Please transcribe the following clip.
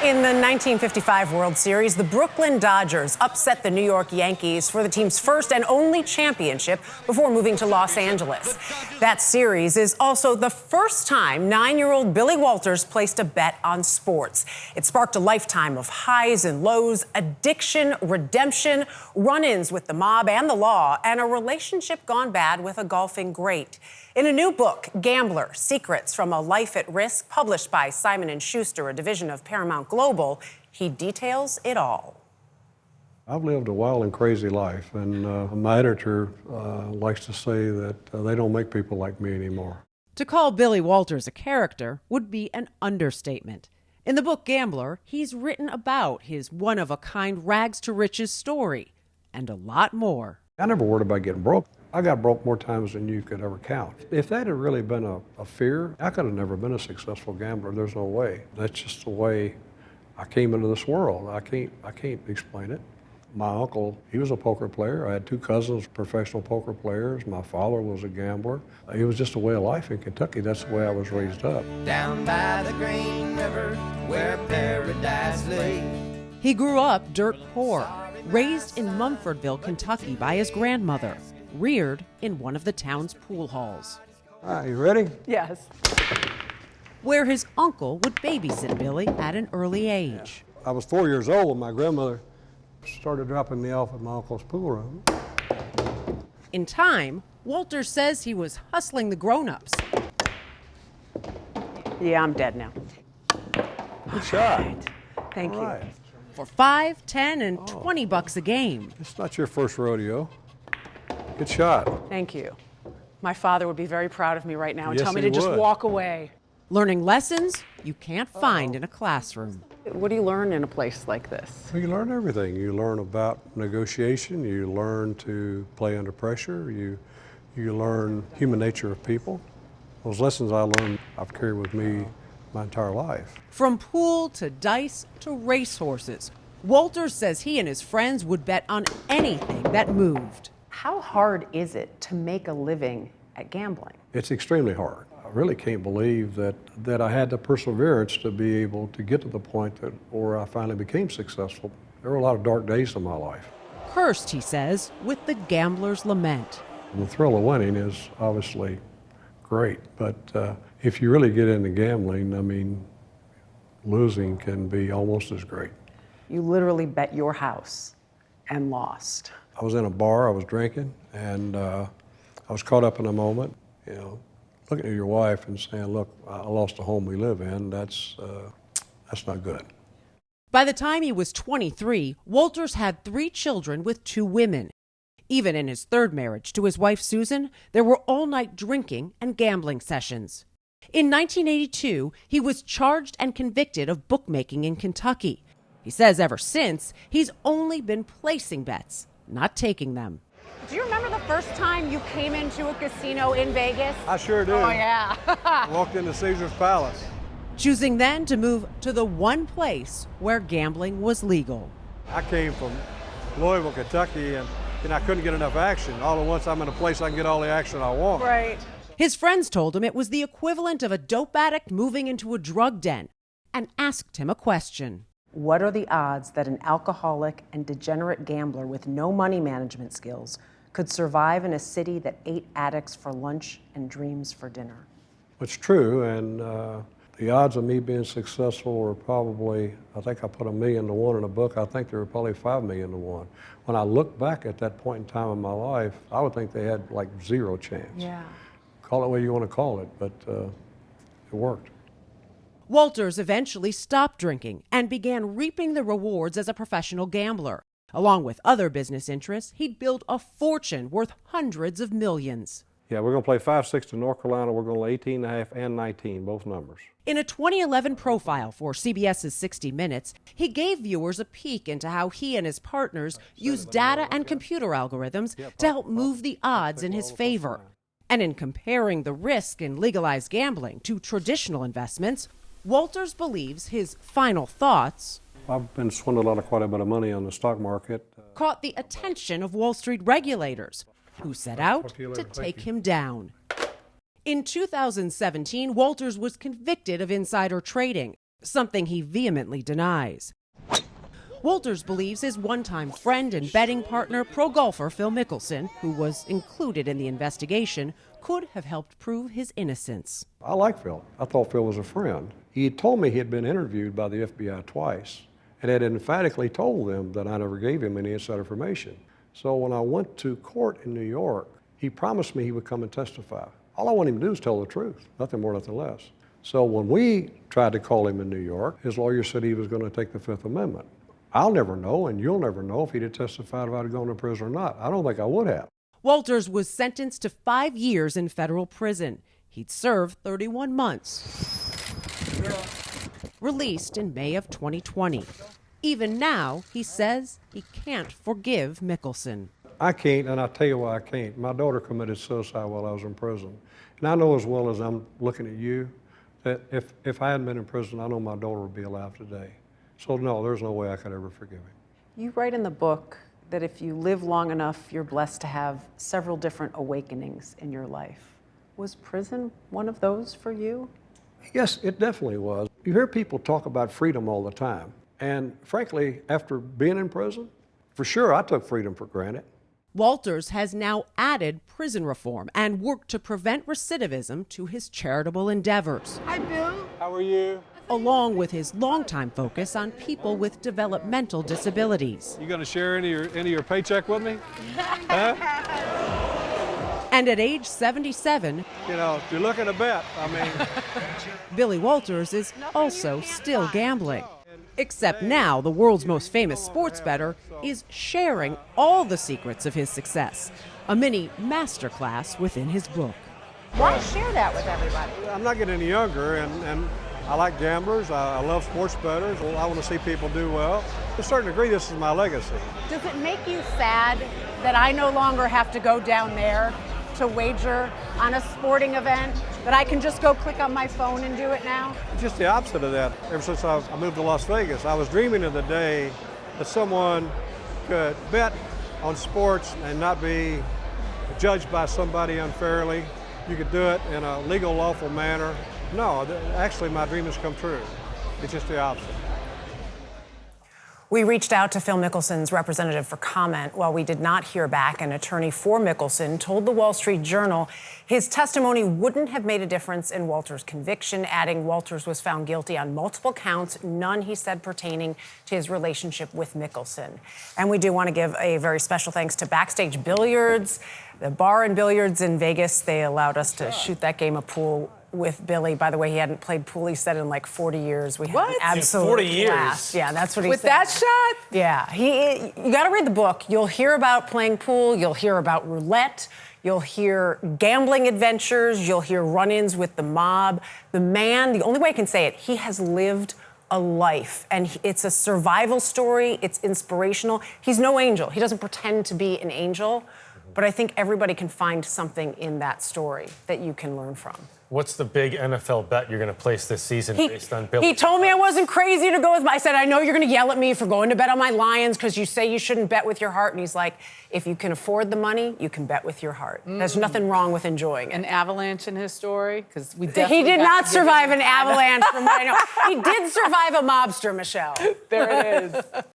In the 1955 World Series, the Brooklyn Dodgers upset the New York Yankees for the team's first and only championship before moving to Los Angeles. That series is also the first time 9-year-old Billy Walters placed a bet on sports. It sparked a lifetime of highs and lows, addiction, redemption, run-ins with the mob and the law, and a relationship gone bad with a golfing great. In a new book, Gambler: Secrets from a Life at Risk, published by Simon & Schuster, a division of Paramount Global, he details it all. I've lived a wild and crazy life, and my editor likes to say that they don't make people like me anymore. To call Billy Walters a character would be an understatement. In the book Gambler, he's written about his one-of-a-kind rags-to-riches story, and a lot more. I never worried about getting broke. I got broke more times than you could ever count. If that had really been a fear, I could have never been a successful gambler. There's no way. That's just the way I came into this world. I can't explain it. My uncle, he was a poker player. I had 2 cousins, professional poker players. My father was a gambler. It was just a way of life in Kentucky. That's the way I was raised up. Down by the Green River, where paradise lay. He grew up dirt poor, raised in Mumfordville, Kentucky by his grandmother, reared in one of the town's pool halls. All right, you ready? Yes. Where his uncle would babysit Billy at an early age. I was 4 years old when my grandmother started dropping me off at my uncle's pool room. In time, Walters says he was hustling the grown-ups. Yeah, I'm dead now. Good shot. Thank you. All right. For $5, $10, and $20 a game. It's not your first rodeo. Good shot. Thank you. My father would be very proud of me right now and Yes, tell me he to just would. walk away. Learning lessons you can't find in a classroom. What do you learn in a place like this? You learn everything. You learn about negotiation. You learn to play under pressure. You learn human nature of people. Those lessons I learned, I've carried with me my entire life. From pool to dice to racehorses, Walters says he and his friends would bet on anything that moved. How hard is it to make a living at gambling? It's extremely hard. I really can't believe that I had the perseverance to be able to get to the point where I finally became successful. There were a lot of dark days in my life. Cursed, he says, with the gambler's lament. The thrill of winning is obviously great, but if you really get into gambling, I mean, losing can be almost as great. You literally bet your house and lost. I was in a bar, I was drinking, and I was caught up in a moment, looking at your wife and saying, look, I lost the home we live in, that's not good. By the time he was 23, Walters had 3 children with 2 women. Even in his third marriage to his wife Susan, there were all-night drinking and gambling sessions. In 1982, he was charged and convicted of bookmaking in Kentucky. He says ever since, he's only been placing bets, not taking them. Do you remember the first time you came into a casino in Vegas? I sure do. Oh, yeah. Walked into Caesar's Palace. Choosing then to move to the one place where gambling was legal. I came from Louisville, Kentucky, and I couldn't get enough action. All at once, I'm in a place I can get all the action I want. Right. His friends told him it was the equivalent of a dope addict moving into a drug den, and asked him a question. What are the odds that an alcoholic and degenerate gambler with no money management skills could survive in a city that ate addicts for lunch and dreams for dinner? It's true, and the odds of me being successful were probably, I think I put 1,000,000 to 1 in a book. I think they were probably 5,000,000 to 1. When I look back at that point in time in my life, I would think they had like 0 chance. Yeah. Call it what you want to call it, but it worked. Walters eventually stopped drinking and began reaping the rewards as a professional gambler. Along with other business interests, he'd built a fortune worth hundreds of millions. Yeah, we're going to play 5-6 to North Carolina. We're going to play 18.5 and 19, both numbers. In a 2011 profile for CBS's 60 Minutes, he gave viewers a peek into how he and his partners used data and computer algorithms to help move the odds in his favor. And in comparing the risk in legalized gambling to traditional investments, Walters believes his final thoughts I've been swindled quite a bit of money on the stock market. caught the attention of Wall Street regulators, who set out to take him down. In 2017, Walters was convicted of insider trading something he vehemently denies. Wolters believes his one-time friend and betting partner, pro golfer Phil Mickelson, who was included in the investigation, could have helped prove his innocence. I like Phil. I thought Phil was a friend. He had told me he had been interviewed by the FBI twice and had emphatically told them that I never gave him any inside information. So when I went to court in New York, he promised me he would come and testify. All I want him to do is tell the truth, nothing more, nothing less. So when we tried to call him in New York, his lawyer said he was going to take the Fifth Amendment. I'll never know, and you'll never know if he'd have testified if I'd gone to prison or not. I don't think I would have. Wolters was sentenced to 5 years in federal prison. He'd served 31 months. Released in May of 2020. Even now, he says he can't forgive Mickelson. I can't, and I'll tell you why I can't. My daughter committed suicide while I was in prison. And I know as well as I'm looking at you that if I hadn't been in prison, I know my daughter would be alive today. So no, there's no way I could ever forgive him. You write in the book that if you live long enough, you're blessed to have several different awakenings in your life. Was prison one of those for you? Yes, it definitely was. You hear people talk about freedom all the time. And frankly, after being in prison, for sure I took freedom for granted. Wolters has now added prison reform and worked to prevent recidivism to his charitable endeavors. Hi, Bill. How are you? Along with his longtime focus on people with developmental disabilities. You going to share any of your paycheck with me? Huh? And at age 77, You know, if you're looking to bet, I mean, Billy Wolters is also still gambling. Except now, the world's most famous sports bettor is sharing all the secrets of his success. A mini masterclass within his book. Why share that with everybody? I'm not getting any younger, and I like gamblers. I love sports bettors. I want to see people do well. To a certain degree, this is my legacy. Does it make you sad that I no longer have to go down there to wager on a sporting event, that I can just go click on my phone and do it now? It's just the opposite of that. Ever since I moved to Las Vegas, I was dreaming of the day that someone could bet on sports and not be judged by somebody unfairly. You could do it in a legal, lawful manner. No, actually my dream has come true. It's just the opposite. We reached out to Phil Mickelson's representative for comment. While we did not hear back, an attorney for Mickelson told the Wall Street Journal his testimony wouldn't have made a difference in Wolters' conviction, adding Wolters was found guilty on multiple counts, none, he said, pertaining to his relationship with Mickelson. And we do want to give a very special thanks to Backstage Billiards, the bar and billiards in Vegas. They allowed us to shoot that game of pool with Billy. By the way, he hadn't played pool, he said, in like 40 years. We had an absolute 40 years? blast. Yeah, that's what he With said. that shot? Yeah, you got to read the book. You'll hear about playing pool. You'll hear about roulette. You'll hear gambling adventures. You'll hear run-ins with the mob. The man, the only way I can say it, he has lived a life, and it's a survival story. It's inspirational. He's no angel. He doesn't pretend to be an angel, but I think everybody can find something in that story that you can learn from. What's the big NFL bet you're going to place this season based on Billy? He told me I wasn't crazy to go with I said, I know you're going to yell at me for going to bet on my Lions because you say you shouldn't bet with your heart. And he's like, if you can afford the money, you can bet with your heart. There's nothing wrong with enjoying it. An avalanche in his story? Because we He definitely did got not to give survive him an avalanche from what I know. He did survive a mobster, Michelle. There it is.